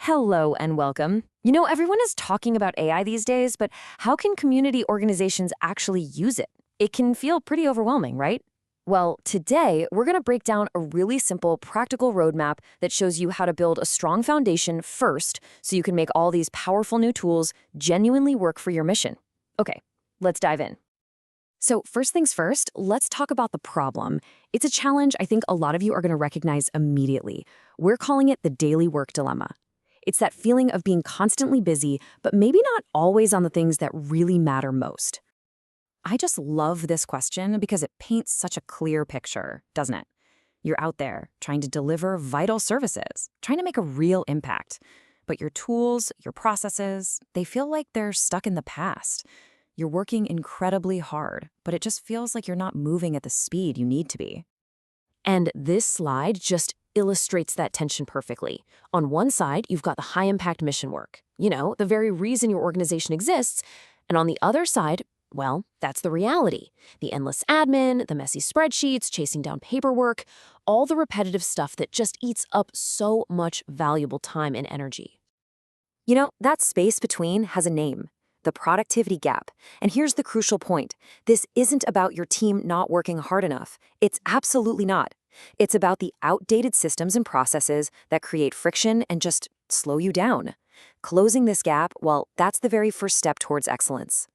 Hello and welcome. You know, everyone is talking about AI these days, but how can community organizations actually use it? It can feel pretty overwhelming, right? Well, today we're going to break down a really simple, practical roadmap that shows you how to build a strong foundation first so you can make all these powerful new tools genuinely work for your mission. Okay, let's dive in. So, first things first, let's talk about the problem. It's a challenge I think a lot of you are going to recognize immediately. We're calling it the daily work dilemma. It's that feeling of being constantly busy, but maybe not always on the things that really matter most. I just love this question because it paints such a clear picture, doesn't it? You're out there trying to deliver vital services, trying to make a real impact. But your tools, your processes, they feel like they're stuck in the past. You're working incredibly hard, but it just feels like you're not moving at the speed you need to be. And this slide just illustrates that tension perfectly. On one side, you've got the high-impact mission work, the very reason your organization exists. And on the other side, well, that's the reality. The endless admin, the messy spreadsheets, chasing down paperwork, all the repetitive stuff that just eats up so much valuable time and energy. That space between has a name: the productivity gap. And here's the crucial point. This isn't about your team not working hard enough. It's absolutely not. It's about the outdated systems and processes that create friction and just slow you down. Closing this gap, well, that's the very first step towards excellence.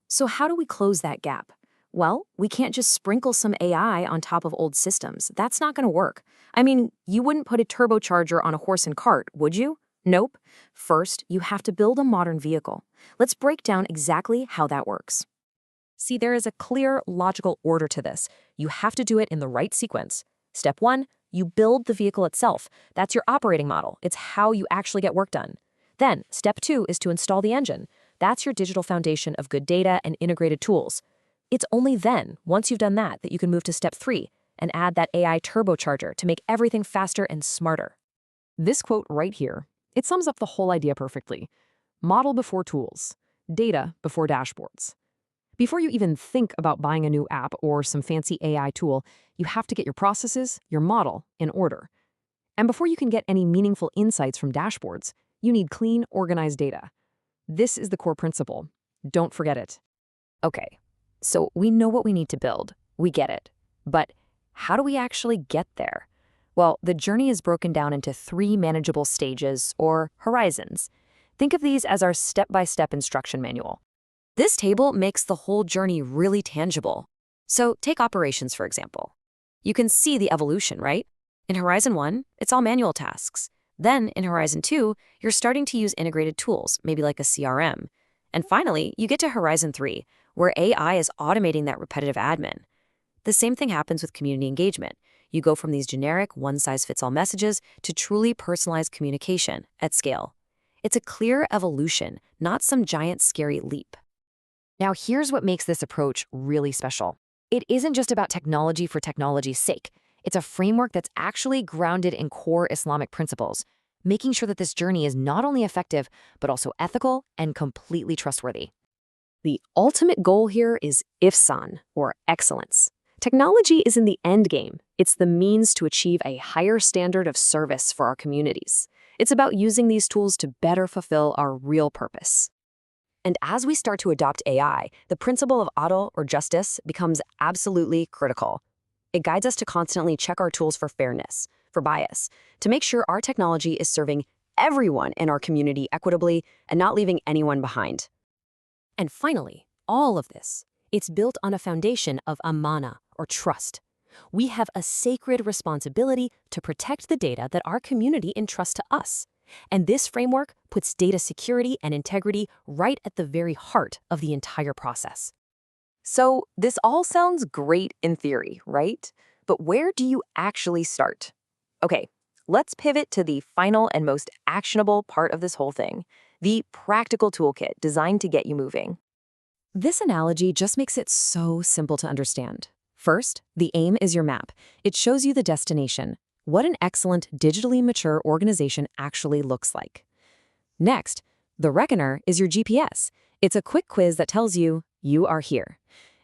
So how do we close that gap? Well, we can't just sprinkle some AI on top of old systems. That's not going to work. I mean, you wouldn't put a turbocharger on a horse and cart, would you? Nope. First, you have to build a modern vehicle. Let's break down exactly how that works. See, there is a clear, logical order to this. You have to do it in the right sequence. Step 1, you build the vehicle itself. That's your operating model. It's how you actually get work done. Then, step 2 is to install the engine. That's your digital foundation of good data and integrated tools. It's only then, once you've done that, that you can move to step 3 and add that AI turbocharger to make everything faster and smarter. This quote right here, it sums up the whole idea perfectly. Model before tools, data before dashboards. Before you even think about buying a new app or some fancy AI tool, you have to get your processes, your model, in order. And before you can get any meaningful insights from dashboards, you need clean, organized data. This is the core principle. Don't forget it. Okay, so we know what we need to build. We get it. But how do we actually get there? Well, the journey is broken down into 3 manageable stages, or horizons. Think of these as our step-by-step instruction manual. This table makes the whole journey really tangible. So take operations, for example. You can see the evolution, right? In Horizon 1, it's all manual tasks. Then, in Horizon 2, you're starting to use integrated tools, maybe like a CRM. And finally, you get to Horizon 3, where AI is automating that repetitive admin. The same thing happens with community engagement. You go from these generic, one-size-fits-all messages to truly personalized communication at scale. It's a clear evolution, not some giant, scary leap. Now, here's what makes this approach really special. It isn't just about technology for technology's sake. It's a framework that's actually grounded in core Islamic principles, making sure that this journey is not only effective, but also ethical and completely trustworthy. The ultimate goal here is ihsan, or excellence. Technology isn't the end game. It's the means to achieve a higher standard of service for our communities. It's about using these tools to better fulfill our real purpose. And as we start to adopt AI, the principle of adl, or justice, becomes absolutely critical. It guides us to constantly check our tools for fairness, for bias, to make sure our technology is serving everyone in our community equitably and not leaving anyone behind. And finally, all of this, it's built on a foundation of amana, or trust. We have a sacred responsibility to protect the data that our community entrusts to us. And this framework puts data security and integrity right at the very heart of the entire process. So this all sounds great in theory, right? But where do you actually start? Okay, let's pivot to the final and most actionable part of this whole thing, the practical toolkit designed to get you moving. This analogy just makes it so simple to understand. First, the aim is your map. It shows you the destination, what an excellent, digitally mature organization actually looks like. Next, the reckoner is your GPS. It's a quick quiz that tells you, you are here.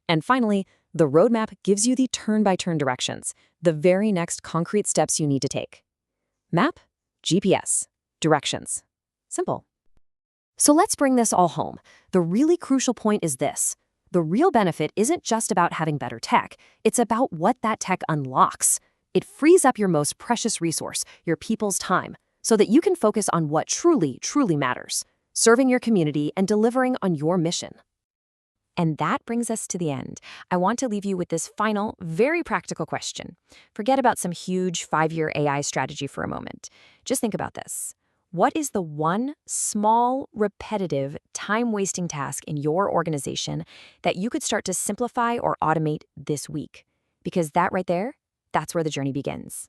And finally, the roadmap gives you the turn-by-turn directions, the very next concrete steps you need to take. Map, GPS. directions. Simple. So let's bring this all home. The really crucial point is this. The real benefit isn't just about having better tech, it's about what that tech unlocks. It frees up your most precious resource, your people's time, so that you can focus on what truly, truly matters, serving your community and delivering on your mission. And that brings us to the end. I want to leave you with this final, very practical question. Forget about some huge 5-year AI strategy for a moment. Just think about this. What is the one small, repetitive, time-wasting task in your organization that you could start to simplify or automate this week? Because that right there, that's where the journey begins.